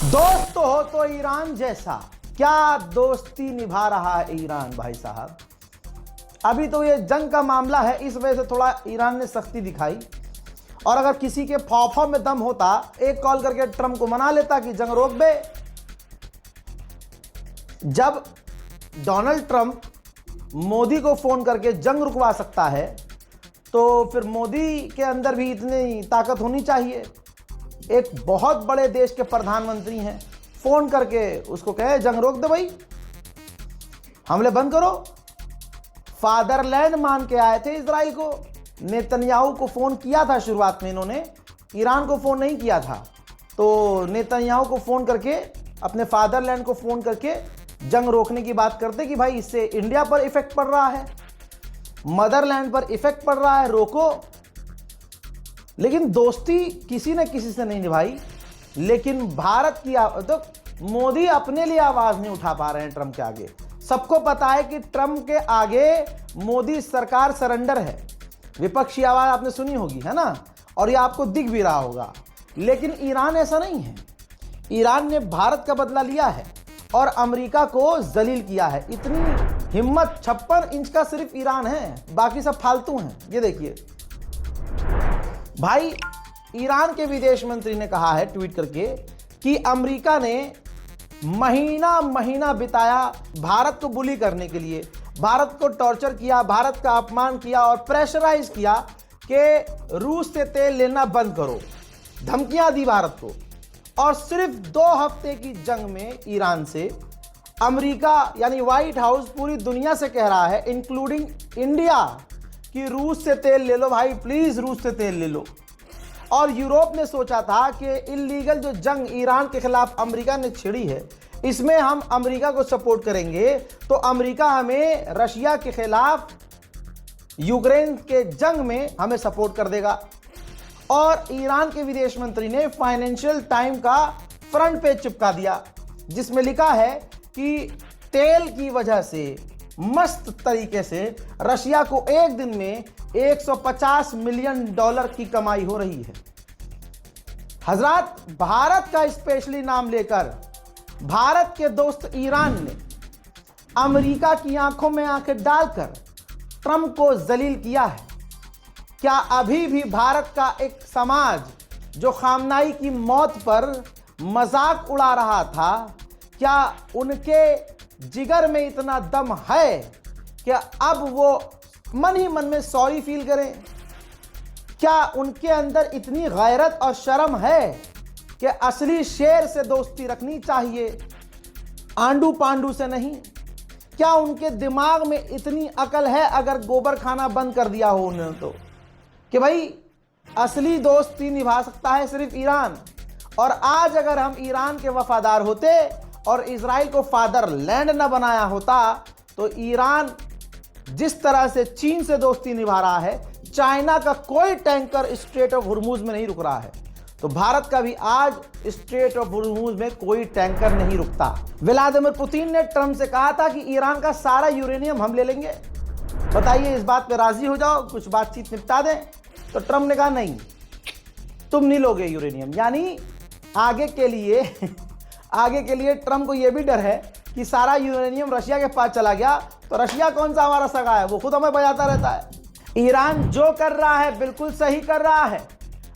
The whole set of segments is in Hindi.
दोस्त हो तो ईरान जैसा, क्या दोस्ती निभा रहा है ईरान भाई साहब। अभी तो ये जंग का मामला है, इस वजह से थोड़ा ईरान ने सख्ती दिखाई। और अगर किसी के फौफौ में दम होता, एक कॉल करके ट्रंप को मना लेता कि जंग रोक दे। जब डोनाल्ड ट्रंप मोदी को फोन करके जंग रुकवा सकता है, तो फिर मोदी के अंदर भी इतनी ताकत होनी चाहिए। एक बहुत बड़े देश के प्रधानमंत्री हैं, फोन करके उसको कहे जंग रोक दे भाई, हमले बंद करो। फादरलैंड मान के आए थे इजराइल को। नेतन्याहू को फोन किया था शुरुआत में, इन्होंने ईरान को फोन नहीं किया था। तो नेतन्याहू को फोन करके, अपने फादरलैंड को फोन करके जंग रोकने की बात करते कि भाई इससे इंडिया पर इफेक्ट पड़ रहा है, मदरलैंड पर इफेक्ट पड़ रहा है, रोको। लेकिन दोस्ती किसी ने किसी से नहीं निभाई। लेकिन भारत की तो मोदी अपने लिए आवाज नहीं उठा पा रहे हैं ट्रंप के आगे। सबको पता है कि ट्रंप के आगे मोदी सरकार सरेंडर है। विपक्षी आवाज आपने सुनी होगी, है ना, और ये आपको दिख भी रहा होगा। लेकिन ईरान ऐसा नहीं है। ईरान ने भारत का बदला लिया है और अमेरिका को जलील किया है। इतनी हिम्मत 56 इंच का सिर्फ ईरान है, बाकी सब फालतू हैं। ये देखिए भाई, ईरान के विदेश मंत्री ने कहा है ट्वीट करके कि अमेरिका ने महीना महीना बिताया भारत को बुली करने के लिए, भारत को टॉर्चर किया, भारत का अपमान किया और प्रेशराइज किया कि रूस से तेल लेना बंद करो। धमकियां दी भारत को। और सिर्फ 2 हफ्ते की जंग में ईरान से अमेरिका यानी व्हाइट हाउस पूरी दुनिया से कह रहा है, इंक्लूडिंग इंडिया, कि रूस से तेल ले लो भाई, प्लीज रूस से तेल ले लो। और यूरोप ने सोचा था कि इलीगल जो जंग ईरान के खिलाफ अमेरिका ने छिड़ी है, इसमें हम अमेरिका को सपोर्ट करेंगे तो अमेरिका हमें रशिया के खिलाफ यूक्रेन के जंग में हमें सपोर्ट कर देगा। और ईरान के विदेश मंत्री ने फाइनेंशियल टाइम का फ्रंट पेज चिपका दिया, जिसमें लिखा है कि तेल की वजह से मस्त तरीके से रशिया को एक दिन में $150 मिलियन की कमाई हो रही है। हजरात, भारत का स्पेशली नाम लेकर भारत के दोस्त ईरान ने अमेरिका की आंखों में आंखें डालकर ट्रंप को जलील किया है। क्या अभी भी भारत का एक समाज जो खामनाई की मौत पर मजाक उड़ा रहा था, क्या उनके जिगर में इतना दम है कि अब वो मन ही मन में सॉरी फील करें? क्या उनके अंदर इतनी गैरत और शर्म है कि असली शेर से दोस्ती रखनी चाहिए, आंडू पांडू से नहीं? क्या उनके दिमाग में इतनी अकल है, अगर गोबर खाना बंद कर दिया हो उन्होंने तो, कि भाई असली दोस्ती निभा सकता है सिर्फ ईरान? और आज अगर हम ईरान के वफादार होते और इजराइल को फादरलैंड न बनाया होता, तो ईरान जिस तरह से चीन से दोस्ती निभा रहा है, चाइना का कोई टैंकर स्ट्रेट ऑफ हुर्मुज में नहीं रुक रहा है, तो भारत का भी आज स्ट्रेट ऑफ हुर्मुज में कोई टैंकर नहीं रुकता। व्लादिमीर पुतिन ने ट्रंप से कहा था कि ईरान का सारा यूरेनियम हम ले लेंगे, बताइए इस बात पे राजी हो जाओ, कुछ बातचीत निपटा दें। तो ट्रंप ने कहा नहीं, तुम नहीं लोगे यूरेनियम। यानी आगे के लिए ट्रंप को यह भी डर है कि सारा यूरेनियम रशिया के पास चला गया तो रशिया कौन सा हमारा सगा है, वो खुद हमें बजाता रहता है। ईरान जो कर रहा है बिल्कुल सही कर रहा है।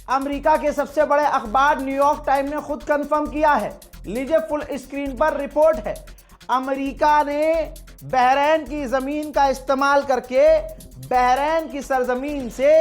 अमेरिका के सबसे बड़े अखबार न्यूयॉर्क टाइम ने खुद कंफर्म किया है। लीजिए, फुल स्क्रीन पर रिपोर्ट है। अमेरिका ने बहरीन की जमीन का इस्तेमाल करके बहरीन की सरजमीन से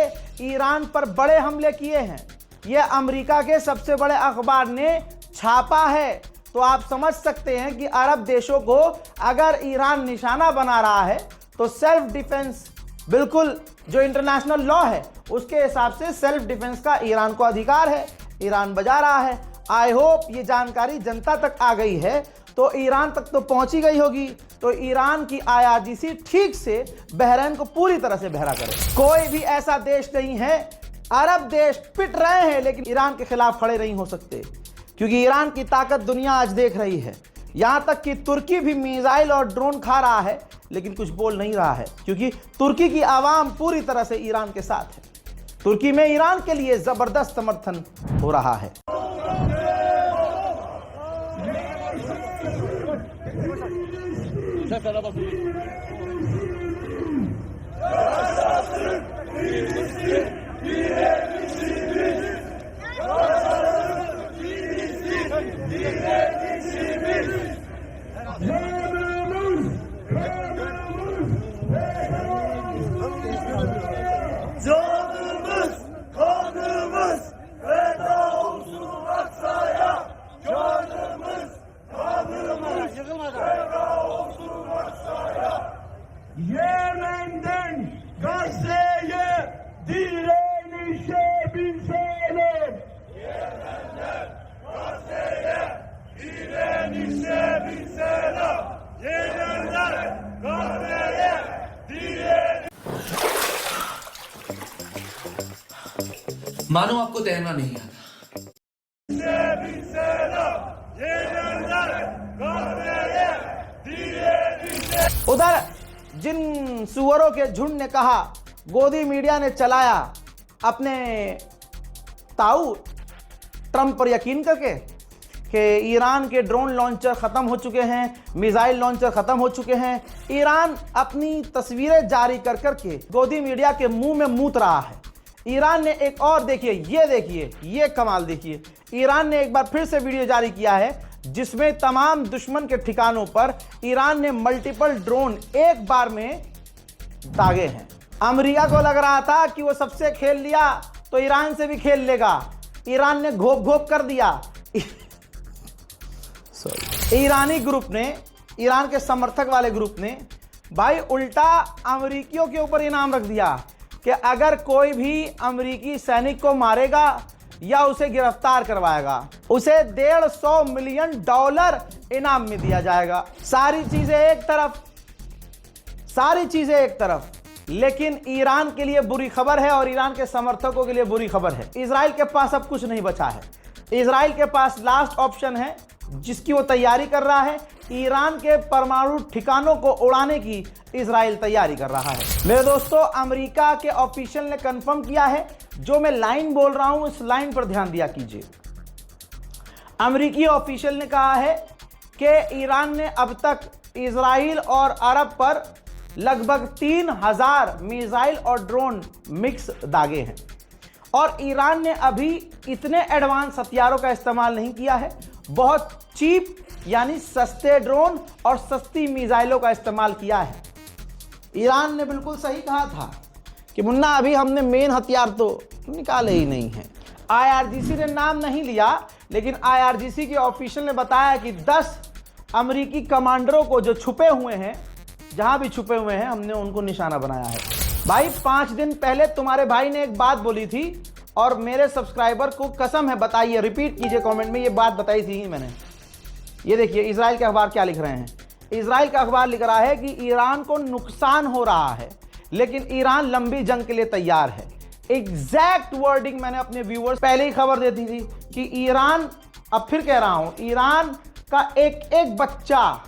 ईरान पर बड़े हमले किए हैं। यह अमेरिका के सबसे बड़े अखबार ने छापा है। तो आप समझ सकते हैं कि अरब देशों को अगर ईरान निशाना बना रहा है तो सेल्फ डिफेंस, बिल्कुल जो इंटरनेशनल लॉ है उसके हिसाब से सेल्फ डिफेंस का ईरान को अधिकार है। ईरान बजा रहा है। आई होप ये जानकारी जनता तक आ गई है, तो ईरान तक तो पहुंची गई होगी। तो ईरान की IRGC ठीक से बहरीन को पूरी तरह से बहरा करे। कोई भी ऐसा देश नहीं है, अरब देश पिट रहे हैं लेकिन ईरान के खिलाफ खड़े नहीं हो सकते, क्योंकि ईरान की ताकत दुनिया आज देख रही है। यहां तक कि तुर्की भी मिसाइल और ड्रोन खा रहा है लेकिन कुछ बोल नहीं रहा है, क्योंकि तुर्की की आवाम पूरी तरह से ईरान के साथ है। तुर्की में ईरान के लिए जबरदस्त समर्थन हो रहा है। Canımız, kanımız feda olsun Aksa'ya. Canımız, kanımız feda olsun Aksa'ya. Yemen'den Gazze'ye direnişe binseler. Yemen'den Gazze'ye direnişe binseler. Yemen'den Gazze'ye direnişe. मानो आपको तैरना नहीं आता। उधर जिन सुअरों के झुंड ने कहा, गोदी मीडिया ने चलाया अपने ताऊ ट्रंप पर यकीन करके कि ईरान के ड्रोन लॉन्चर ख़त्म हो चुके हैं, मिसाइल लॉन्चर ख़त्म हो चुके हैं। ईरान अपनी तस्वीरें जारी कर करके गोदी मीडिया के मुंह में मूत रहा है। ईरान ने एक और देखिए, ये कमाल देखिए, ईरान ने एक बार फिर से वीडियो जारी किया है जिसमें तमाम दुश्मन के ठिकानों पर ईरान ने मल्टीपल ड्रोन एक बार में दागे हैं। अमेरिका को लग रहा था कि वो सबसे खेल लिया तो ईरान से भी खेल लेगा। ईरान ने घोप घोप कर दिया। ईरानी ग्रुप ने, ईरान के समर्थक वाले ग्रुप ने भाई उल्टा अमेरिकियों के ऊपर इनाम रख दिया कि अगर कोई भी अमेरिकी सैनिक को मारेगा या उसे गिरफ्तार करवाएगा उसे $150 मिलियन इनाम में दिया जाएगा। सारी चीजें एक तरफ, लेकिन ईरान के लिए बुरी खबर है और ईरान के समर्थकों के लिए बुरी खबर है। इजराइल के पास अब कुछ नहीं बचा है। इजराइल के पास लास्ट ऑप्शन है जिसकी वो तैयारी कर रहा है। ईरान के परमाणु ठिकानों को उड़ाने की इजराइल तैयारी कर रहा है। मेरे दोस्तों, अमेरिका के ऑफिशियल ने कंफर्म किया है। जो मैं लाइन बोल रहा हूं इस लाइन पर ध्यान दिया कीजिए। अमेरिकी ऑफिशियल ने कहा है कि ईरान ने अब तक इजराइल और अरब पर लगभग 3000 मिसाइल और ड्रोन मिक्स दागे हैं और ईरान ने अभी इतने एडवांस हथियारों का इस्तेमाल नहीं किया है। बहुत चीप यानी सस्ते ड्रोन और सस्ती मिसाइलों का इस्तेमाल किया है। ईरान ने बिल्कुल सही कहा था कि मुन्ना अभी हमने मेन हथियार तो निकाले ही नहीं हैं। IRGC ने नाम नहीं लिया, लेकिन IRGC के ऑफिशियल ने बताया कि 10 अमेरिकी कमांडरों को जो छुपे हुए हैं, जहां भी छुपे हुए हैं, हमने उनको निशाना बनाया है। भाई 5 दिन पहले तुम्हारे भाई ने एक बात बोली थी और मेरे सब्सक्राइबर को कसम है, बताइए, रिपीट कीजिए कमेंट में, ये बात बताई थी मैंने। ये देखिए इजराइल के अखबार क्या लिख रहे हैं। इजराइल का अखबार लिख रहा है कि ईरान को नुकसान हो रहा है लेकिन ईरान लंबी जंग के लिए तैयार है। एग्जैक्ट वर्डिंग मैंने अपने व्यूअर्स पहले ही खबर दे दी थी कि ईरान, अब फिर कह रहा हूं, ईरान का एक एक बच्चा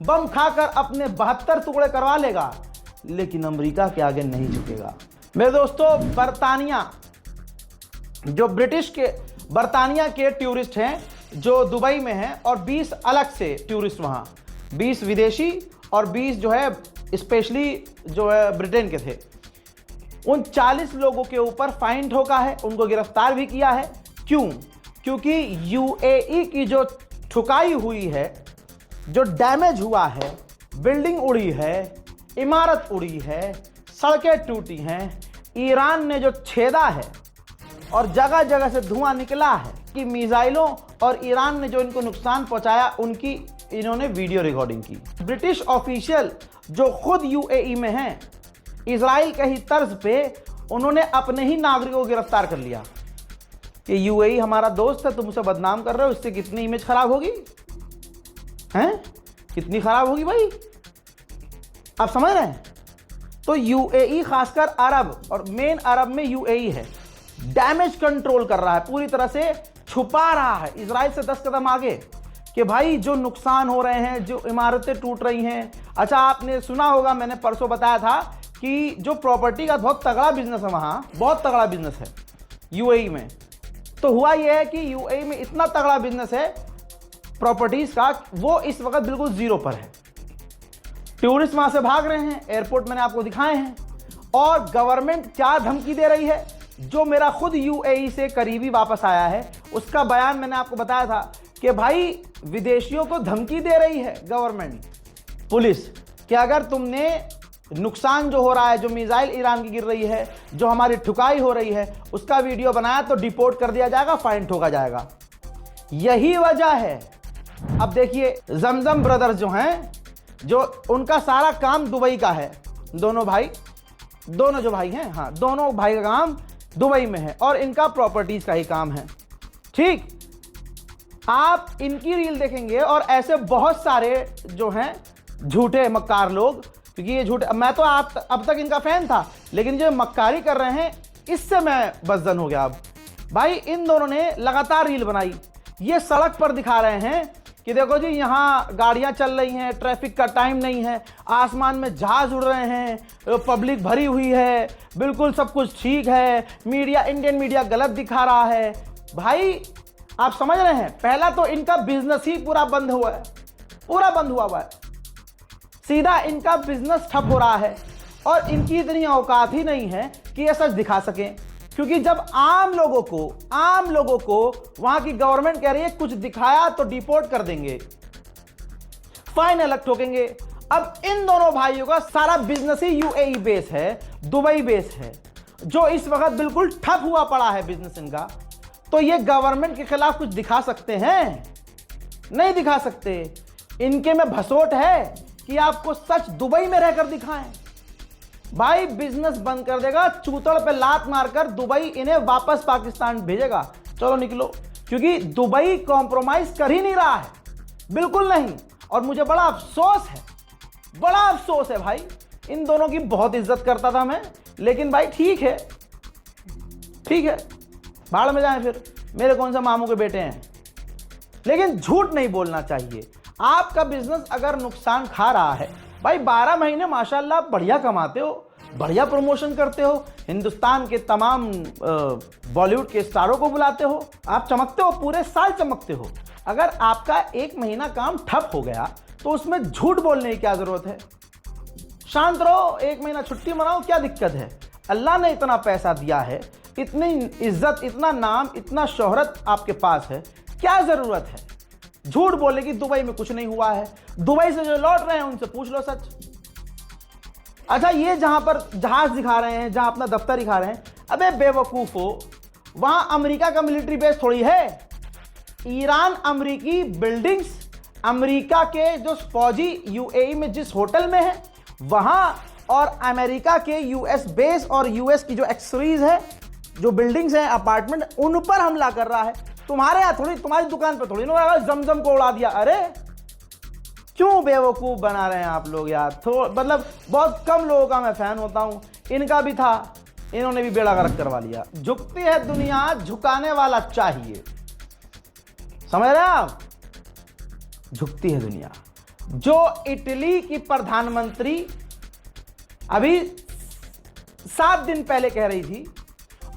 बम खाकर अपने 72 टुकड़े करवा लेगा लेकिन अमेरिका के आगे नहीं झुकेगा। मेरे दोस्तों, बर्तानिया, जो बर्तानिया के टूरिस्ट हैं जो दुबई में हैं और 20 अलग से टूरिस्ट, वहां 20 विदेशी और 20 जो है स्पेशली जो है ब्रिटेन के थे, उन 40 लोगों के ऊपर फाइन ठोका है, उनको गिरफ्तार भी किया है। क्यों? क्योंकि यूएई की जो ठुकाई हुई है, जो डैमेज हुआ है, बिल्डिंग उड़ी है, इमारत उड़ी है, सड़कें टूटी हैं, ईरान ने जो छेदा है और जगह जगह से धुआं निकला है कि मिसाइलों और ईरान ने जो इनको नुकसान पहुंचाया उनकी इन्होंने वीडियो रिकॉर्डिंग की। ब्रिटिश ऑफिशियल जो खुद यूएई में हैं, इजराइल के ही तर्ज पे उन्होंने अपने ही नागरिकों को गिरफ्तार कर लिया कि यूएई हमारा दोस्त है, तुम उसे बदनाम कर रहे हो, इससे कितनी इमेज खराब होगी, हैं? कितनी खराब होगी भाई, आप समझ रहे हैं? तो यूएई, खासकर अरब, और मेन अरब में यूएई है, डैमेज कंट्रोल कर रहा है, पूरी तरह से छुपा रहा है इजराइल से 10 कदम आगे कि भाई जो नुकसान हो रहे हैं, जो इमारतें टूट रही हैं। अच्छा, आपने सुना होगा, मैंने परसों बताया था कि जो प्रॉपर्टी का बहुत तगड़ा बिजनेस है, वहां बहुत तगड़ा बिजनेस है यूएई में। तो हुआ यह है कि यूएई में इतना तगड़ा बिजनेस है प्रॉपर्टीज का, वो इस वक्त बिल्कुल जीरो पर है। टूरिस्ट वहां से भाग रहे हैं, एयरपोर्ट मैंने आपको दिखाए हैं। और गवर्नमेंट क्या धमकी दे रही है, जो मेरा खुद यूएई से करीबी वापस आया है, उसका बयान मैंने आपको बताया था कि भाई विदेशियों को धमकी दे रही है गवर्नमेंट, पुलिस, कि अगर तुमने नुकसान जो हो रहा है, जो मिसाइल ईरान की गिर रही है, जो हमारी ठुकाई हो रही है, उसका वीडियो बनाया तो डिपोर्ट कर दिया जाएगा, फाइन ठोका जाएगा। यही वजह है। अब देखिए जमजम ब्रदर्स जो हैं, जो उनका सारा काम दुबई का है, दोनों जो भाई हैं, हाँ, दोनों भाई का काम दुबई में है और इनका प्रॉपर्टीज का ही काम है। ठीक, आप इनकी रील देखेंगे और ऐसे बहुत सारे जो हैं झूठे मक्कार लोग, क्योंकि ये झूठे, मैं तो अब तक इनका फैन था, लेकिन जो मक्कारी कर रहे हैं इससे मैं बज़्ज़न हो गया। अब भाई इन दोनों ने लगातार रील बनाई, ये सड़क पर दिखा रहे हैं कि देखो जी यहाँ गाड़ियां चल रही हैं, ट्रैफिक का टाइम नहीं है, आसमान में जहाज उड़ रहे हैं, पब्लिक भरी हुई है, बिल्कुल सब कुछ ठीक है, मीडिया, इंडियन मीडिया गलत दिखा रहा है। भाई आप समझ रहे हैं, पहला तो इनका बिजनेस ही पूरा बंद हुआ है, पूरा बंद हुआ है, सीधा इनका बिजनेस ठप हो रहा है। और इनकी इतनी औकात ही नहीं है कि ये सच दिखा सकें, क्योंकि जब आम लोगों को वहां की गवर्नमेंट कह रही है कुछ दिखाया तो डिपोर्ट कर देंगे, फाइन अलग ठोकेंगे। अब इन दोनों भाइयों का सारा बिजनेस ही यूएई बेस है, दुबई बेस है, जो इस वक्त बिल्कुल ठप हुआ पड़ा है बिजनेस इनका। तो ये गवर्नमेंट के खिलाफ कुछ दिखा सकते हैं? नहीं दिखा सकते। इनके में भसोट है कि आपको सच दुबई में रहकर दिखाएं। भाई बिजनेस बंद कर देगा, चूतड़ पे लात मारकर दुबई इन्हें वापस पाकिस्तान भेजेगा, चलो निकलो, क्योंकि दुबई कॉम्प्रोमाइज कर ही नहीं रहा है, बिल्कुल नहीं। और मुझे बड़ा अफसोस है भाई, इन दोनों की बहुत इज्जत करता था मैं, लेकिन भाई ठीक है, भाड़ में जाएं फिर, मेरे कौन सा मामू के बेटे हैं। लेकिन झूठ नहीं बोलना चाहिए। आपका बिजनेस अगर नुकसान खा रहा है, भाई 12 महीने माशाल्लाह बढ़िया कमाते हो, बढ़िया प्रमोशन करते हो, हिंदुस्तान के तमाम बॉलीवुड के स्टारों को बुलाते हो, आप चमकते हो, पूरे साल चमकते हो। अगर आपका 1 महीना काम ठप हो गया तो उसमें झूठ बोलने की क्या जरूरत है? शांत रहो, 1 महीना छुट्टी मनाओ, क्या दिक्कत है? अल्लाह ने इतना पैसा दिया है, इतनी इज्जत, इतना नाम, इतना शोहरत आपके पास है, क्या जरूरत है झूठ बोलने की? दुबई में कुछ नहीं हुआ है, दुबई से जो लौट रहे हैं उनसे पूछ लो सच। अच्छा, ये जहां पर जहाज दिखा रहे हैं, जहां अपना दफ्तर दिखा रहे हैं, अबे बेवकूफो, वहां अमेरिका का मिलिट्री बेस थोड़ी है। ईरान अमेरिकी बिल्डिंग्स, अमेरिका के जो फौजी यूएई में जिस होटल में है वहां, और अमेरिका के यूएस बेस और यूएस की जो एक्सेसरीज है, जो बिल्डिंग्स हैं, अपार्टमेंट, उन पर हमला कर रहा है। तुम्हारे यहाँ थोड़ी, तुम्हारी दुकान पर थोड़ी ना जमजम को उड़ा दिया। अरे क्यों बेवकूफ बना रहे हैं आप लोग यार? मतलब बहुत कम लोगों का मैं फैन होता हूं, इनका भी था, इन्होंने भी बेड़ा गर्क करवा लिया। झुकती है दुनिया, झुकाने वाला चाहिए, समझ रहे हैं आप? झुकती है दुनिया। जो इटली की प्रधानमंत्री अभी 7 दिन पहले कह रही थी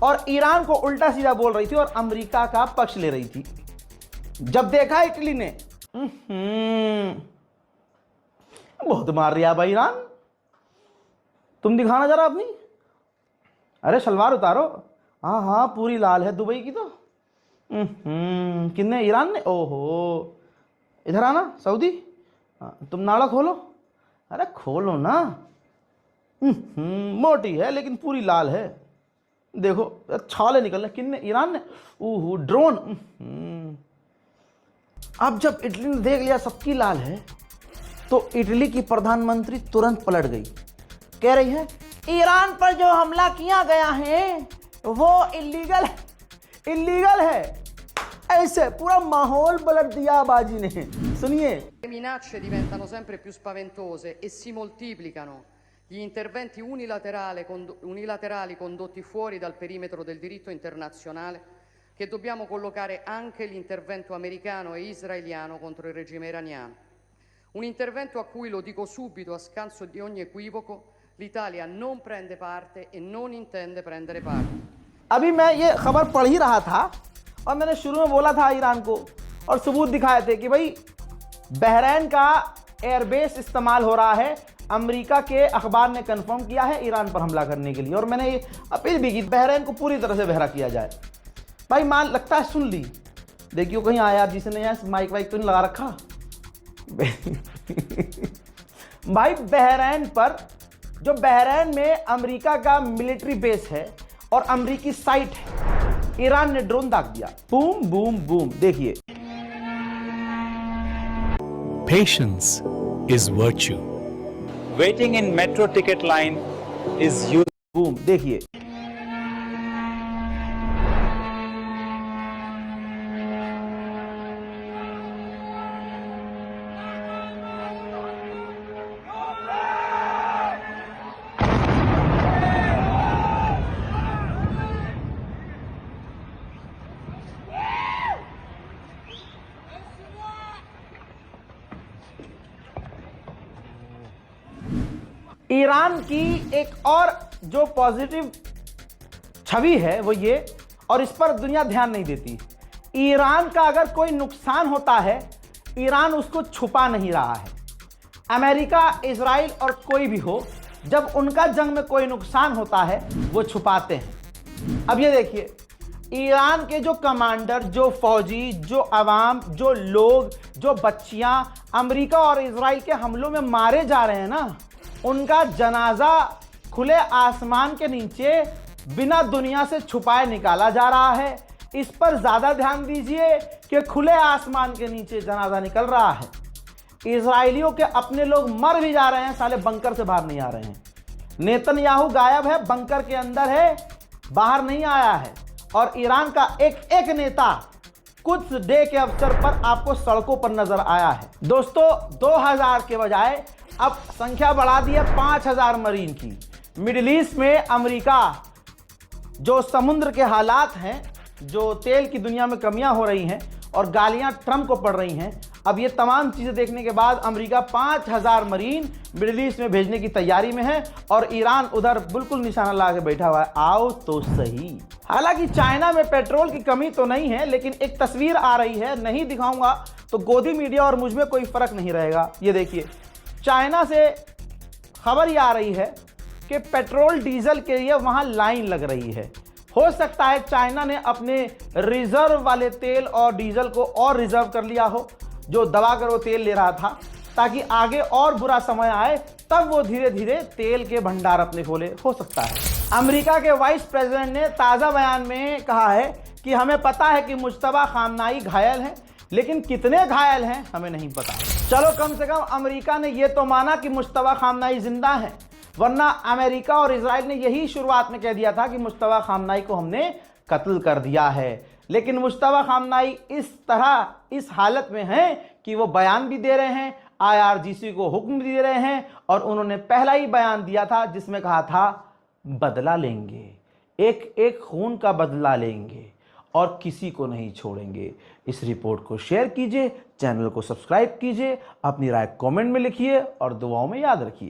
और ईरान को उल्टा सीधा बोल रही थी और अमेरिका का पक्ष ले रही थी, जब देखा इटली ने, बहुत मार रहा भाई ईरान, तुम दिखाना जरा अपनी, अरे सलवार उतारो, हाँ पूरी लाल है दुबई की तो। किन्ने? ईरान ने। ओहो, इधर आना सऊदी, तुम नाड़ा खोलो, अरे खोलो ना, मोटी है लेकिन पूरी लाल है, देखो छाले निकल रहे। किन्ने? ईरान ने। ओहो, ड्रोन। अब जब इटली ने देख लिया सबकी लाल है, तो इटली की प्रधानमंत्री तुरंत पलट गई, कह रही है ईरान पर जो हमला किया गया है वो इलीगल है। ऐसे पूरा माहौल पलट दिया बाजी ने। सुनिए, Le minacce diventano sempre più spaventose e si moltiplicano gli interventi unilaterali condotti fuori dal perimetro del diritto internazionale, che dobbiamo collocare anche l'intervento americano e israeliano contro il regime iraniano. Un intervento a cui, lo dico subito a scanso di ogni equivoco, l'Italia non prende parte e non intende prendere parte. अभी मैं ये खबर पढ़ ही रहा था और मैंने शुरू में बोला था ईरान को और सबूत दिखाए थे कि भाई बहरीन का एयरबेस इस्तेमाल हो रहा है। अमेरिका के अखबार ने कंफर्म किया है ईरान पर हमला करने के लिए, और मैंने ये अपील भी की बहरीन को पूरी तरह से बहरा किया जाए। भाई मान लगता है सुन ली, देखियो कहीं आया जिसने यहाँ माइक वाइक तो नहीं लगा रखा। भाई बहरीन पर, जो बहरीन में अमेरिका का मिलिट्री बेस है और अमेरिकी साइट है, ईरान ने ड्रोन दाग दिया। Boom boom boom. देखिए, Patience is virtue. Waiting in metro ticket line is use. Boom. देखिए, ईरान की एक और जो पॉजिटिव छवि है वो ये, और इस पर दुनिया ध्यान नहीं देती, ईरान का अगर कोई नुकसान होता है ईरान उसको छुपा नहीं रहा है। अमेरिका, इजराइल और कोई भी हो, जब उनका जंग में कोई नुकसान होता है वो छुपाते हैं। अब ये देखिए, ईरान के जो कमांडर, जो फौजी, जो अवाम, जो लोग, जो बच्चियां अमेरिका और इजराइल के हमलों में मारे जा रहे हैं ना, उनका जनाजा खुले आसमान के नीचे बिना दुनिया से छुपाए निकाला जा रहा है। इस पर ज्यादा ध्यान दीजिए कि खुले आसमान के नीचे जनाजा निकल रहा है। इजराइलियों के अपने लोग मर भी जा रहे हैं, साले बंकर से बाहर नहीं आ रहे हैं। नेतन्याहू गायब है, बंकर के अंदर है, बाहर नहीं आया है। और ईरान का एक एक नेता कुछ डे के अवसर पर आपको सड़कों पर नजर आया है। दोस्तों, 2000 के बजाय अब संख्या बढ़ा दी है 5000 मरीन की। मिडिल ईस्ट में अमेरिका, जो समुद्र के हालात हैं, जो तेल की दुनिया में कमियां हो रही हैं और गालियां ट्रंप को पड़ रही हैं, अब ये तमाम चीजें देखने के बाद अमेरिका 5000 मरीन मिडिल ईस्ट में भेजने की तैयारी में है और ईरान उधर बिल्कुल निशाना लगा के बैठा हुआ है, आओ तो सही। हालांकि चाइना में पेट्रोल की कमी तो नहीं है, लेकिन एक तस्वीर आ रही है, नहीं दिखाऊंगा तो गोदी मीडिया और मुझ में कोई फर्क नहीं रहेगा। ये देखिए, चाइना से खबर ये आ रही है कि पेट्रोल डीजल के लिए वहां लाइन लग रही है। हो सकता है चाइना ने अपने रिजर्व वाले तेल और डीजल को और रिजर्व कर लिया हो, जो दबा कर वो तेल ले रहा था, ताकि आगे और बुरा समय आए तब वो धीरे धीरे तेल के भंडार अपने खोले। हो सकता है। अमेरिका के वाइस प्रेसिडेंट ने ताज़ा बयान में कहा है कि हमें पता है कि मुश्तबा खामनाई घायल हैं, लेकिन कितने घायल हैं हमें नहीं पता। चलो, कम से कम अमेरिका ने यह तो माना कि मुश्तबा खामनाई जिंदा है, वरना अमेरिका और इजराइल ने यही शुरुआत में कह दिया था कि मुश्तबा खामनाई को हमने कत्ल कर दिया है। लेकिन मुश्तबा खामनाई इस तरह, इस हालत में हैं कि वो बयान भी दे रहे हैं, IRGC को हुक्म भी दे रहे हैं, और उन्होंने पहला ही बयान दिया था जिसमें कहा था बदला लेंगे, एक एक खून का बदला लेंगे और किसी को नहीं छोड़ेंगे। इस रिपोर्ट को शेयर कीजिए, चैनल को सब्सक्राइब कीजिए, अपनी राय कमेंट में लिखिए और दुआओं में याद रखिए।